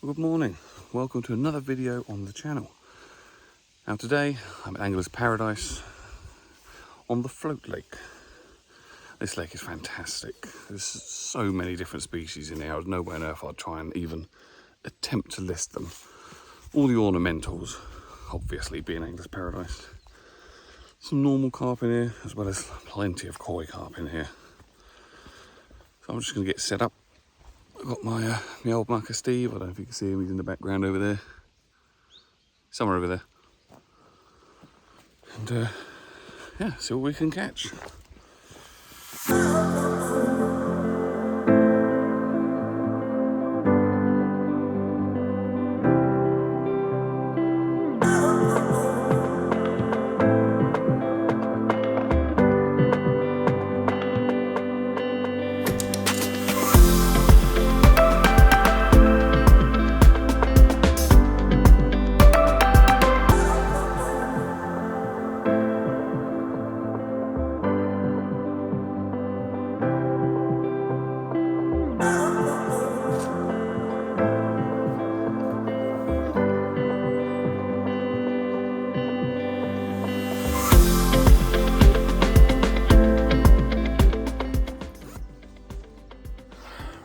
Well, good morning, welcome to another video on the channel. Now today I'm at Anglersparadise on the float lake. This lake is fantastic. There's so many different species in here. There's no way on earth I'd try and even attempt to list them. All the ornamentals, obviously being Anglersparadise. Some normal carp in here, as well as plenty of koi carp in here. So I'm just going to get set up. I've got my old mucker Steve. I don't know if you can see him, he's in the background over there. Somewhere over there. And yeah, see what we can catch.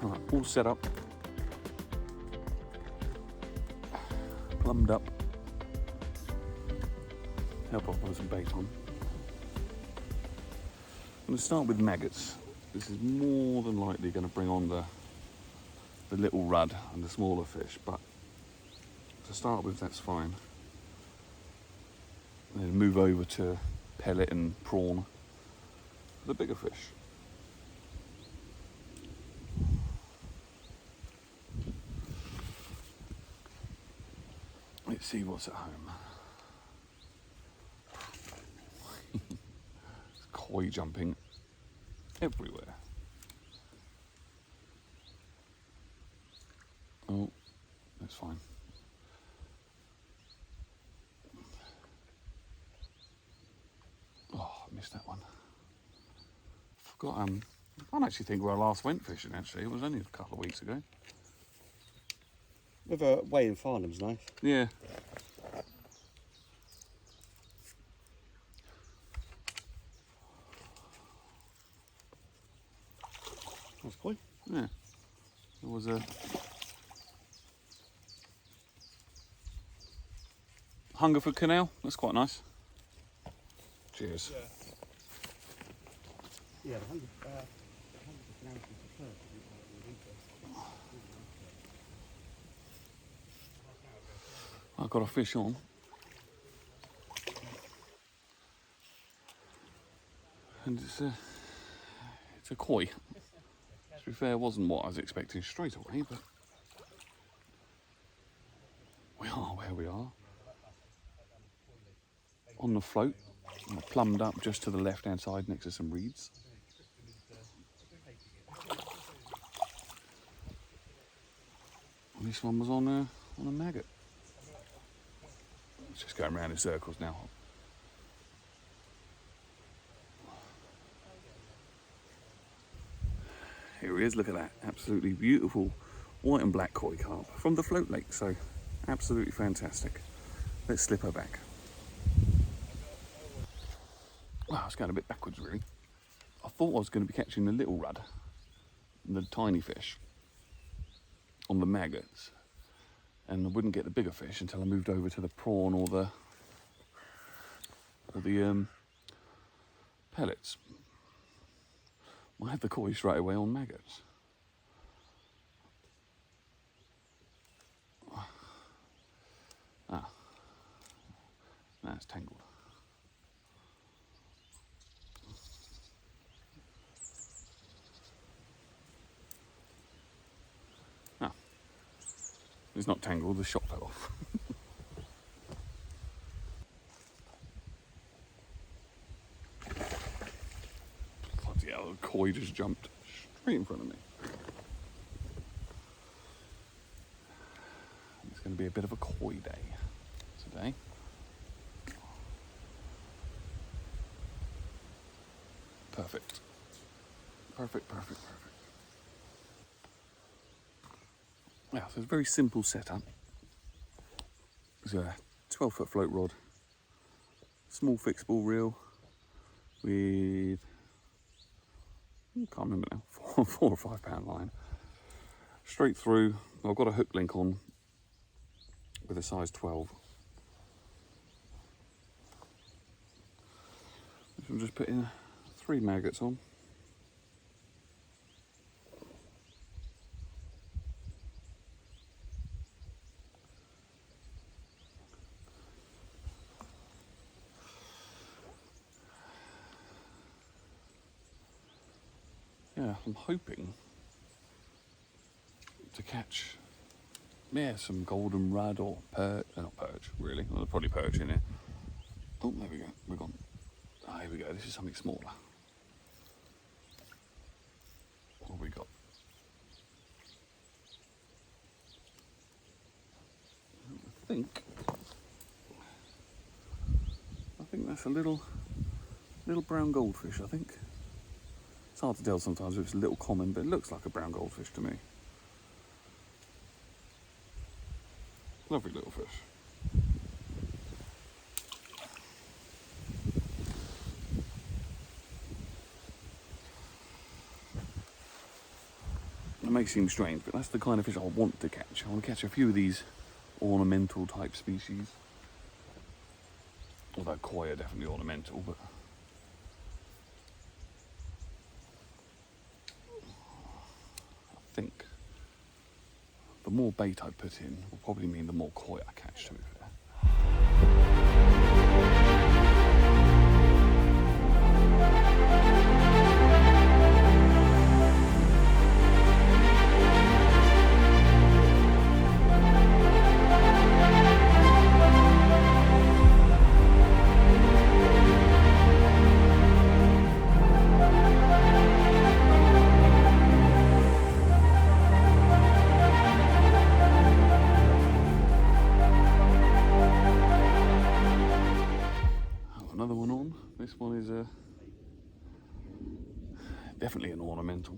Right, all set up, plumbed up. Help I'll put some bait on. I'm going to start with maggots. This is more than likely going to bring on the little rudd and the smaller fish, but to start with that's fine. And then move over to pellet and prawn for the bigger fish. Let's see what's at home. There's koi jumping everywhere. Oh, that's fine. Oh, I missed that one. Forgot, I can't actually think where I last went fishing actually. It was only a couple of weeks ago. With a weighing Farnham's knife. Yeah. That's koi. Yeah. There was a Hungerford Canal. That's quite nice. Cheers. Yeah, the 100 I've got a fish on. And it's a koi. To be fair, wasn't what I was expecting straight away, but we are where we are. On the float, plumbed up just to the left-hand side next to some reeds. And this one was on a maggot. It's just going around in circles now. Here he is, look at that. Absolutely beautiful white and black koi carp from the float lake, so absolutely fantastic. Let's slip her back. Wow, I was going a bit backwards really. I thought I was going to be catching the little rudd, the tiny fish, on the maggots, and I wouldn't get the bigger fish until I moved over to the prawn or the pellets. I had the koi straight away on maggots. Ah, now it's tangled. Ah, it's not tangled, the shot fell off. Bloody hell, the koi just jumped straight in front of me. It's going to be a bit of a koi day today. Perfect. Perfect, perfect, perfect. Yeah, so it's a very simple setup. It's a 12-foot float rod, small fixable reel with, I can't remember now, 4 or 5 pound line. Straight through. I've got a hook link on with a size 12. So I'm just putting 3 maggots on. Yeah, I'm hoping to catch, yeah, some golden rudd or perch, not perch really, well, there's probably perch in here. Oh, there we go, we're gone. Ah, here we go, this is something smaller. What have we got? I think that's a little brown goldfish, I think. It's hard to tell sometimes if it's a little common, but it looks like a brown goldfish to me. Lovely little fish. It may seem strange, but that's the kind of fish I want to catch. I want to catch a few of these ornamental type species. Although koi are definitely ornamental, but I think the more bait I put in will probably mean the more koi I catch, to be fair. Another one on. This one is definitely an ornamental.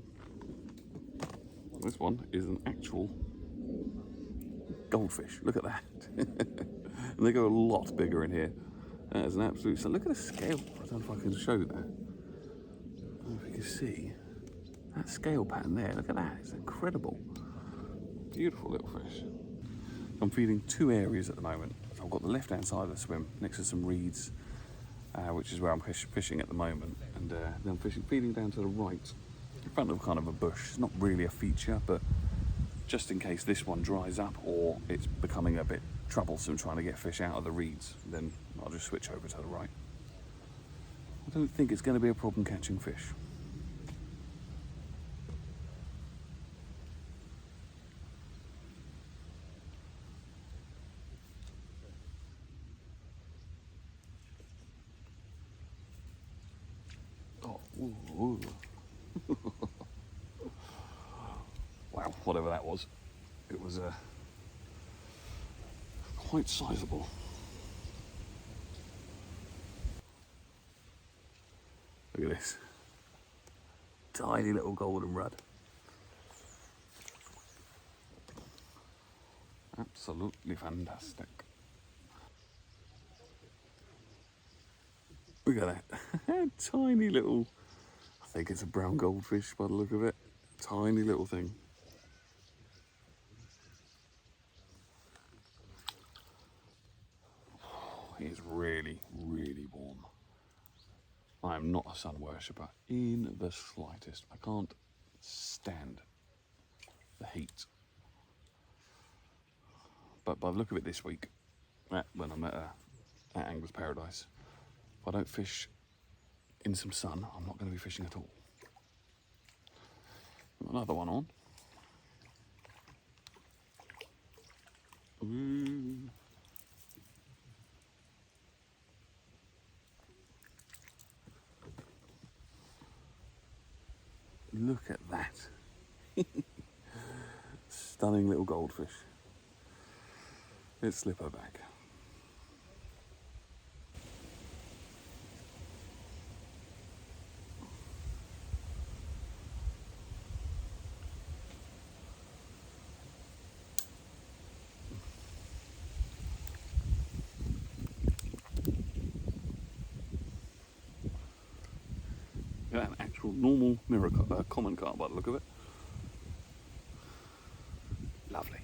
This one is an actual goldfish. Look at that. And they go a lot bigger in here. That is an absolute. So look at the scale. I don't know if I can show that. I don't know if you can see that scale pattern there. Look at that. It's incredible. Beautiful little fish. I'm feeding 2 areas at the moment. So I've got the left-hand side of the swim next to some reeds, which is where I'm fishing at the moment, and then I'm feeding down to the right, in front of kind of a bush. It's not really a feature, but just in case this one dries up or it's becoming a bit troublesome trying to get fish out of the reeds, then I'll just switch over to the right. I don't think it's going to be a problem catching fish. Oh, ooh. Wow, whatever that was. It was quite sizable. Look at this. Tiny little golden rudd. Absolutely fantastic. Look at that. Tiny little, I think it's a brown goldfish by the look of it. Tiny little thing. It is really, really warm. I am not a sun worshipper in the slightest. I can't stand the heat. But by the look of it this week, when I'm at Anglersparadise, if I don't fish in some sun, I'm not going to be fishing at all. Another one on. Ooh. Look at that. Stunning little goldfish. Let's slip her back. normal mirror common carp by the look of it. Lovely.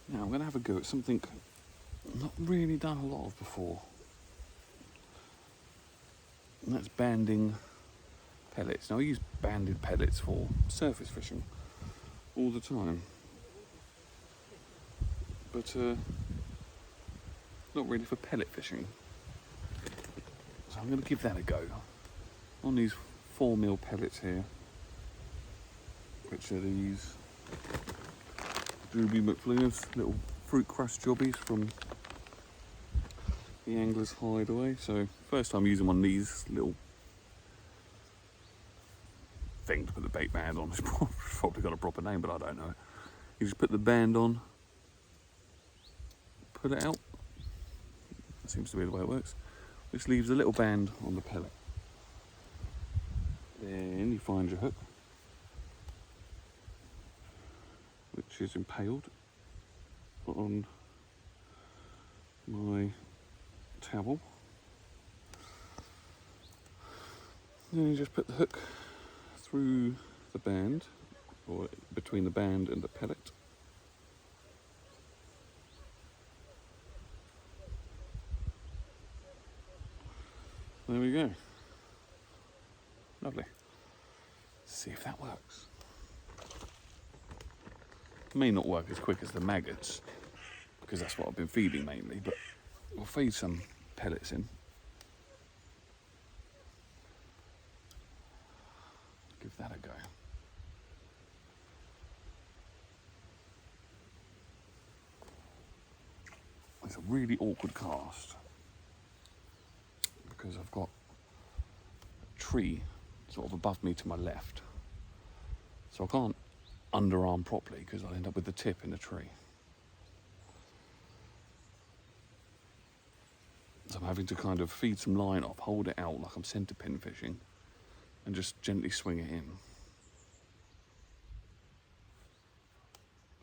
Now I'm going to have a go at something I've not really done a lot of before, and that's banding pellets. Now I use banded pellets for surface fishing all the time, but not really for pellet fishing. So I'm going to give that a go on these 4mm pellets here, which are these Ruby McFlingers little fruit crust jobbies from the Angler's Hideaway. So first time using one of these little thing to put the bait band on. It's probably got a proper name, but I don't know. You just put the band on, pull it out. That seems to be the way it works. Which leaves a little band on the pellet. Then you find your hook, which is impaled on my towel. Then you just put the hook through the band, or between the band and the pellet. There we go. Lovely. Let's see if that works. May not work as quick as the maggots, because that's what I've been feeding mainly, but we'll feed some pellets in. Give that a go. It's a really awkward cast because I've got a tree sort of above me to my left, so I can't underarm properly because I'll end up with the tip in the tree. So I'm having to kind of feed some line off, hold it out like I'm centre pin fishing, and just gently swing it in.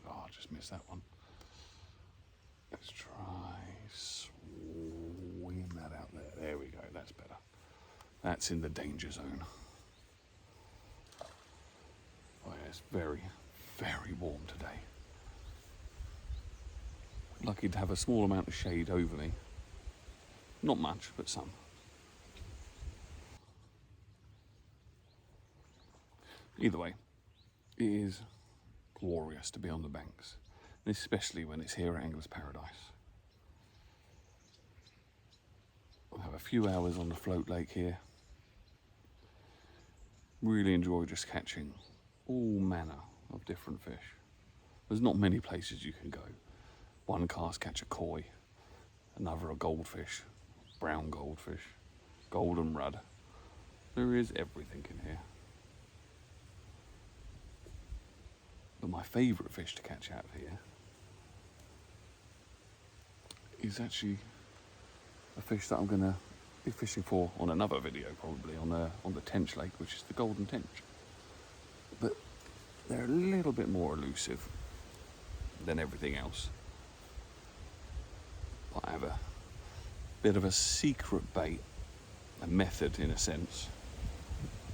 Oh, I just missed that one. Let's try swinging that out there. There we go, that's better. That's in the danger zone. Oh yeah, it's very, very warm today. Lucky to have a small amount of shade over me. Not much, but some. Either way, it is glorious to be on the banks, especially when it's here at Anglersparadise. We'll have a few hours on the float lake here. Really enjoy just catching all manner of different fish. There's not many places you can go. One cast catch a koi, another a goldfish, brown goldfish, golden rudd. There is everything in here. But my favourite fish to catch out of here is actually a fish that I'm going to be fishing for on another video, probably on the tench lake, which is the golden tench. But they're a little bit more elusive than everything else. I have a bit of a secret bait, a method in a sense,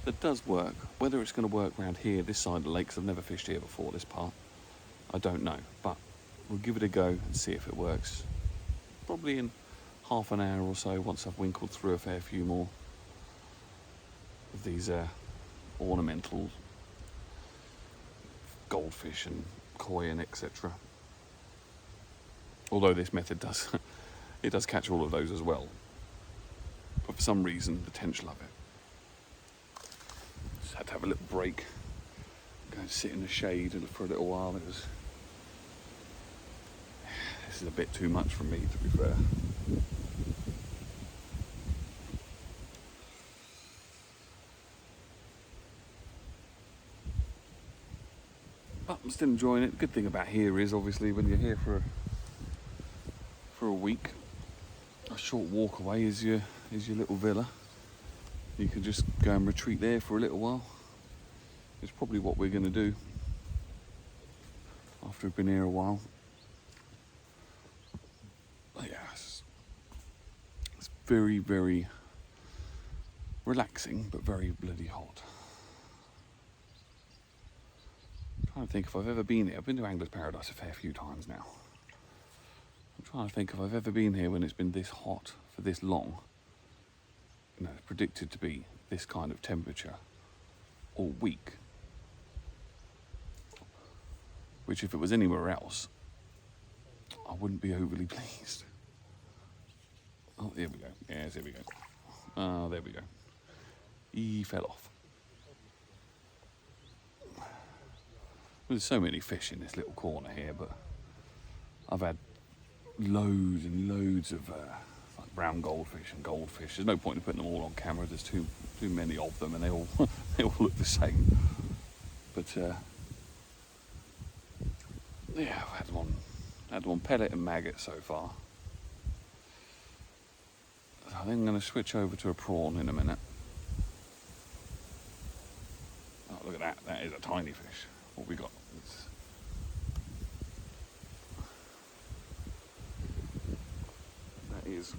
that does work. Whether it's going to work around here, this side of the lake, 'cause I've never fished here before, this part, I don't know. But we'll give it a go and see if it works. Probably in half an hour or so, once I've winkled through a fair few more of these ornamental goldfish and koi and etc. Although this method does it does catch all of those as well, but for some reason the tench love it. Just had to have a little break go and sit in the shade for a little while. This is a bit too much for me, to be fair. But I'm still enjoying it. The good thing about here is, obviously, when you're here for a week, a short walk away is your little villa. You can just go and retreat there for a little while. It's probably what we're going to do after we've been here a while. But yeah, it's very, very relaxing, but very bloody hot. I'm trying to think if I've ever been here. I've been to Anglersparadise a fair few times now. I'm trying to think if I've ever been here when it's been this hot for this long. You know, it's predicted to be this kind of temperature all week. Which, if it was anywhere else, I wouldn't be overly pleased. Oh, there we go. Yes, there we go. Oh, there we go. He fell off. There's so many fish in this little corner here, but I've had loads and loads of like brown goldfish and goldfish. There's no point in putting them all on camera. There's too many of them, and they all they all look the same. But yeah, I've had one pellet and maggot so far. So I think I'm going to switch over to a prawn in a minute. Oh, look at that! That is a tiny fish. What we got? That is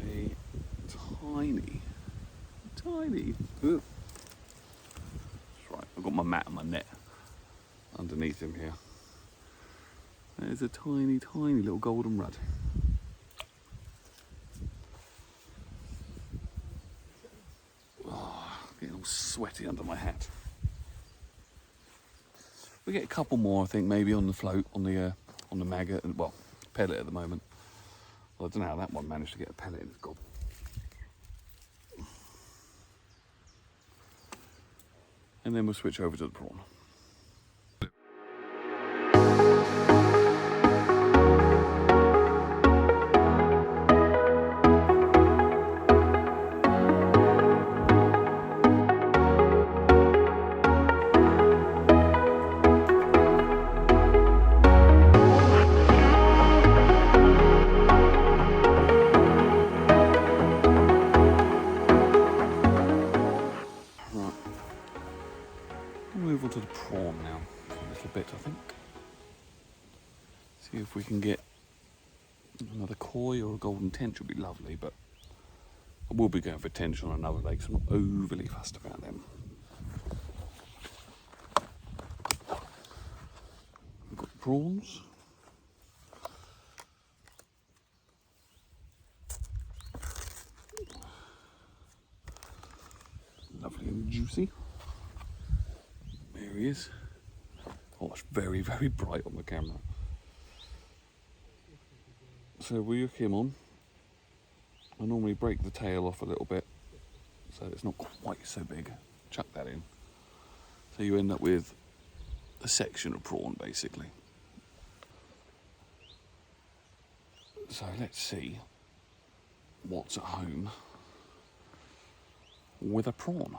a tiny. Ugh. That's right. I've got my mat and my net underneath him here. There's a tiny little golden rudd. Getting all sweaty under my hat. We get a couple more, I think, maybe on the float, on the maggot, and well, pellet at the moment. Well, I don't know how that one managed to get a pellet in its gob. And then we'll switch over to the prawn. Move on to the prawn now for a little bit, I think. See if we can get another koi or a golden tench would be lovely, but I will be going for tench on another lake, so I'm not overly fussed about them. We've got prawns. Lovely and juicy. There he is. Oh, it's very, very bright on the camera. So we hook him on. I normally break the tail off a little bit so it's not quite so big. Chuck that in. So you end up with a section of prawn, basically. So let's see what's at home with a prawn.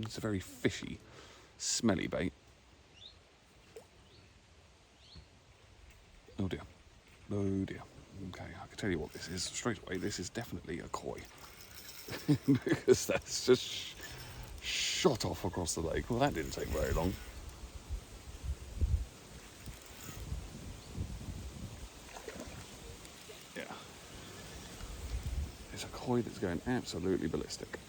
It's a very fishy, smelly bait. Oh dear. Oh dear. Okay, I can tell you what this is straight away. This is definitely a koi. Because that's just shot off across the lake. Well, that didn't take very long. Yeah. It's a koi that's going absolutely ballistic.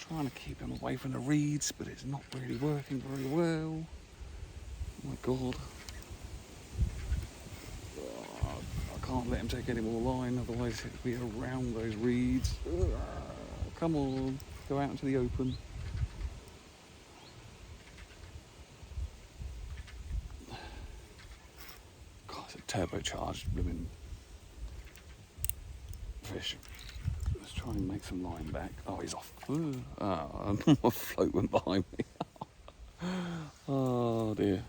Trying to keep him away from the reeds, but it's not really working very well. Oh my god. Oh, I can't let him take any more line, otherwise he'll be around those reeds. Come on, go out into the open. turbocharged blooming fish. Let's try and make some line back. Oh, he's off. Oh, a float went behind me. Oh dear.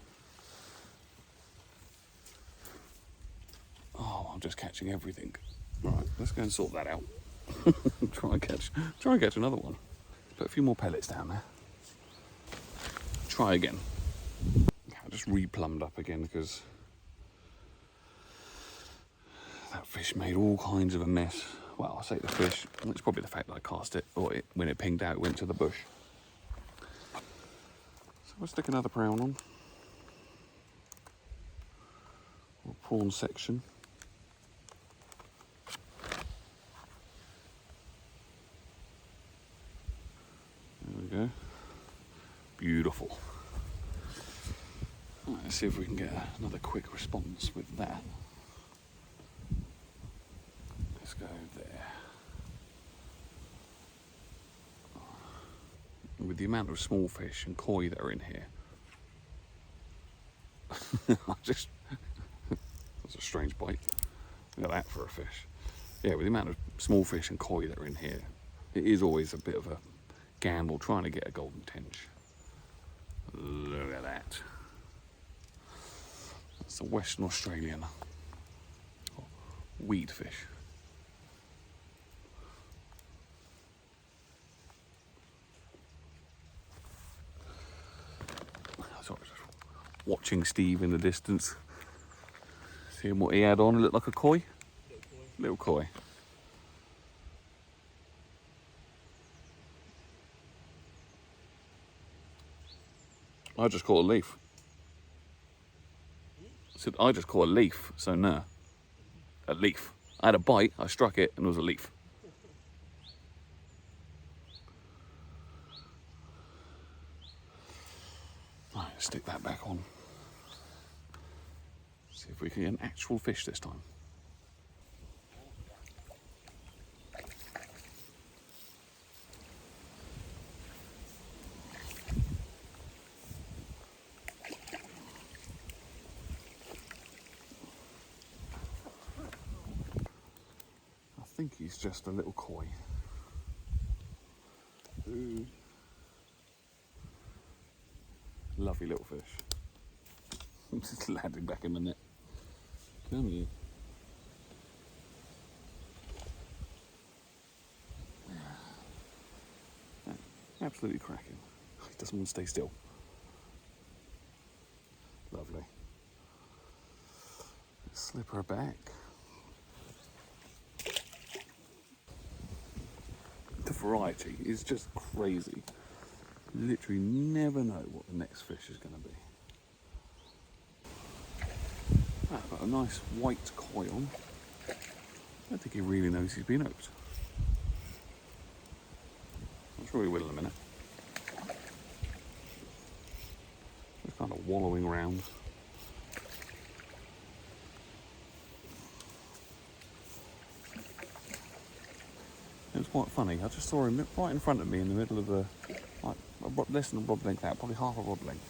Oh, I'm just catching everything. Right, let's go and sort that out. try and catch another one. Put a few more pellets down there. Try again. I just replumbed up again because that fish made all kinds of a mess. Well, I say the fish, it's probably the fact that I cast it, or when it pinged out, it went to the bush. So we'll stick another prawn on. Or prawn section. There we go. Beautiful. Right, let's see if we can get another quick response with that. Let's go there. With the amount of small fish and koi that are in here, that's a strange bite. Look at that for a fish. Yeah, with the amount of small fish and koi that are in here, it is always a bit of a gamble trying to get a golden tench. Look at that. That's a Western Australian weed fish. Sorry, just watching Steve in the distance. Seeing what he had on. It looked like a koi. Little koi. I just caught a leaf. I said, I just caught a leaf, so no. A leaf. I had a bite, I struck it, and it was a leaf. Right, stick that back on. See if we can get an actual fish this time. I think he's just a little koi. Ooh. Lovely little fish. I'm just landing back in the net. Come here. Yeah, absolutely cracking. He doesn't want to stay still. Lovely. Let's slip her back. The variety is just crazy. Literally never know what the next fish is going to be. I've got a nice white koi on. I don't think he really knows he's been hooked. I'm sure he will in a minute. Just kind of wallowing around. It was quite funny. I just saw him right in front of me in the middle of less than a rod length out, probably half a rod length.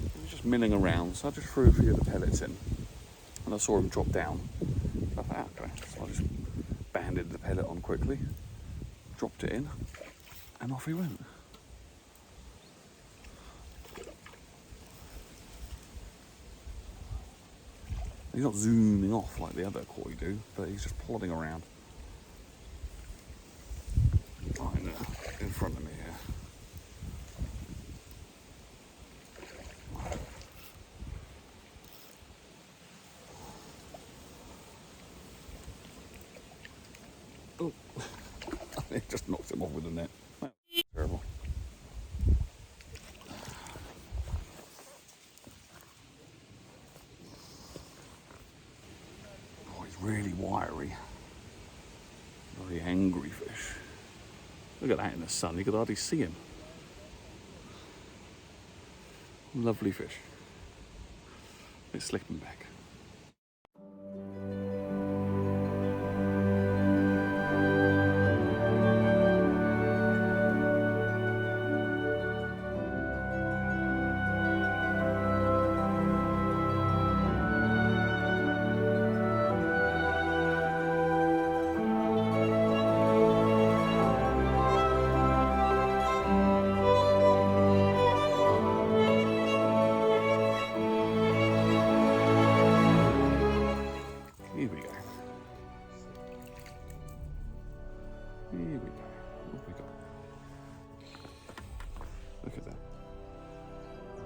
He was just milling around, so I just threw a few of the pellets in, and I saw him drop down. So I thought, okay. So I just banded the pellet on quickly, dropped it in, and off he went. He's not zooming off like the other koi do, but he's just plodding around. Right in front of me here. Oh, it just knocked him off with the net. Terrible. Oh, he's really wiry. Very angry fish. Look at that in the sun, you could hardly see him. Lovely fish. Let's slip him back.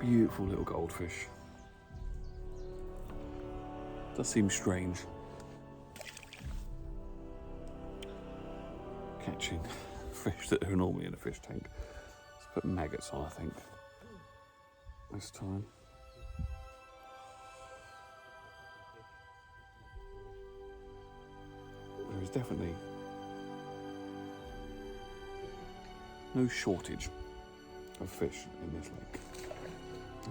Beautiful little goldfish. Does seem strange catching fish that are normally in a fish tank. Let's put maggots on, I think, this time. There is definitely no shortage of fish in this lake.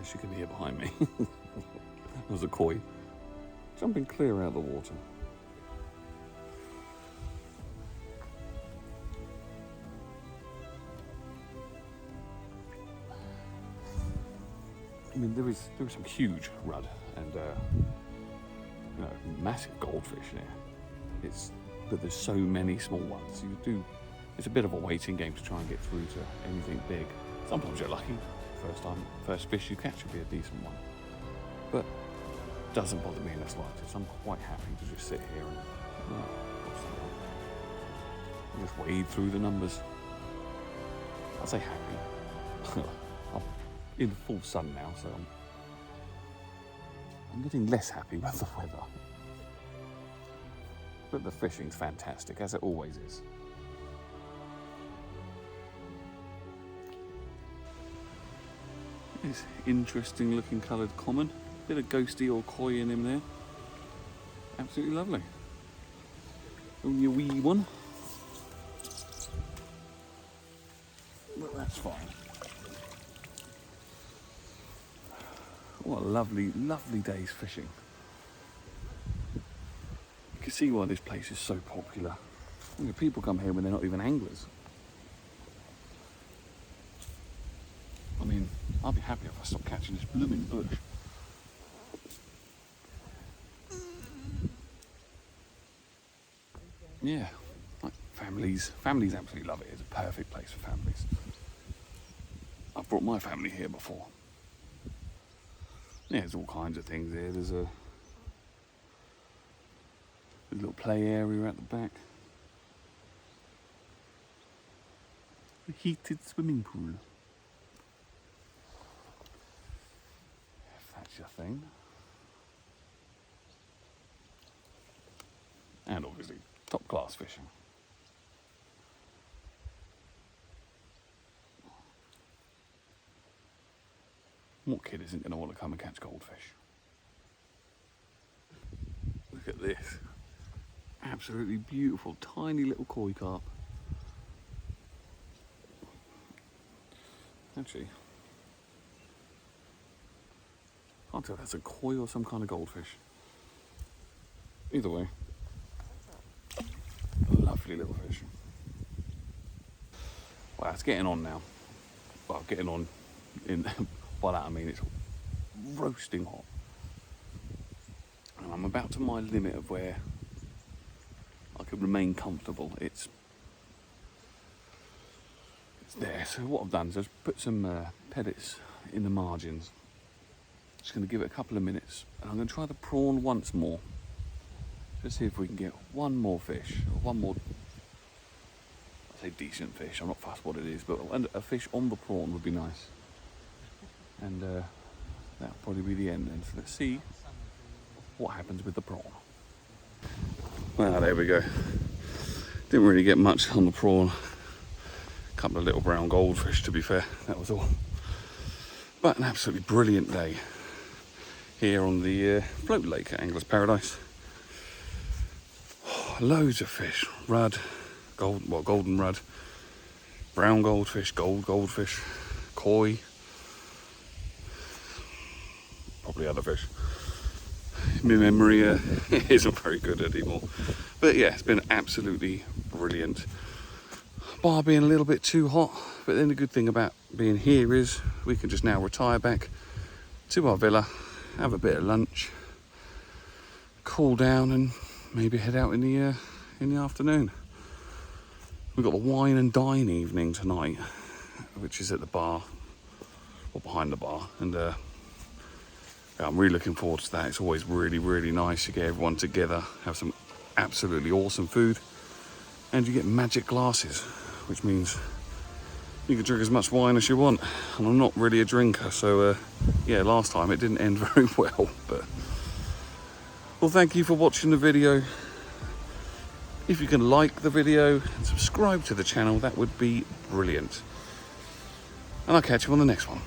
As you can hear behind me, there's a koi jumping clear out of the water. I mean, there is some huge rudd and massive goldfish there. But there's so many small ones. It's a bit of a waiting game to try and get through to anything big. Sometimes you're lucky. First fish you catch will be a decent one. But it doesn't bother me in the slightest. I'm quite happy to just sit here and just wade through the numbers. I say happy. I'm in full sun now, so I'm getting less happy with the weather. But the fishing's fantastic, as it always is. This interesting looking coloured common. Bit of ghosty or koi in him there. Absolutely lovely. Only a wee one. But that's fine. What a lovely, lovely day's fishing. You can see why this place is so popular. People come here when they're not even anglers. I mean, I'll be happy if I stop catching this blooming bush. Yeah, like families absolutely love it. It's a perfect place for families. I've brought my family here before. Yeah, there's all kinds of things here. There's a little play area at the back. A heated swimming pool. If that's your thing. And obviously, top class fishing. What kid isn't going to want to come and catch goldfish? Look at this. Absolutely beautiful, tiny little koi carp. Actually, can't tell if that's a koi or some kind of goldfish. Either way, lovely little fish. Well, it's getting on now. Well, getting on in by that I mean it's roasting hot. And I'm about to my limit of where I could remain comfortable. It's there. So what I've done is I've put some pellets in the margins. Just going to give it a couple of minutes, and I'm going to try the prawn once more. Just see if we can get one more fish, or one more, I say decent fish, I'm not fussed what it is, but a fish on the prawn would be nice. And that'll probably be the end then. So let's see what happens with the prawn. Well, there we go. Didn't really get much on the prawn. A couple of little brown goldfish, to be fair, that was all. But an absolutely brilliant day here on the float lake at Anglersparadise. Loads of fish, rudd, golden rudd, brown goldfish, goldfish, koi, probably other fish. My memory isn't very good anymore. But yeah, it's been absolutely brilliant. Bar being a little bit too hot, but then the good thing about being here is we can just now retire back to our villa, have a bit of lunch, cool down, and maybe head out in the afternoon. We've got the wine and dine evening tonight, which is at the bar, or behind the bar, and I'm really looking forward to that. It's always really, really nice to get everyone together, have some absolutely awesome food, and you get magic glasses, which means You can drink as much wine as you want, and I'm not really a drinker, so yeah, last time it didn't end very well. But well, thank you for watching the video. If you can like the video and subscribe to the channel, that would be brilliant. And I'll catch you on the next one.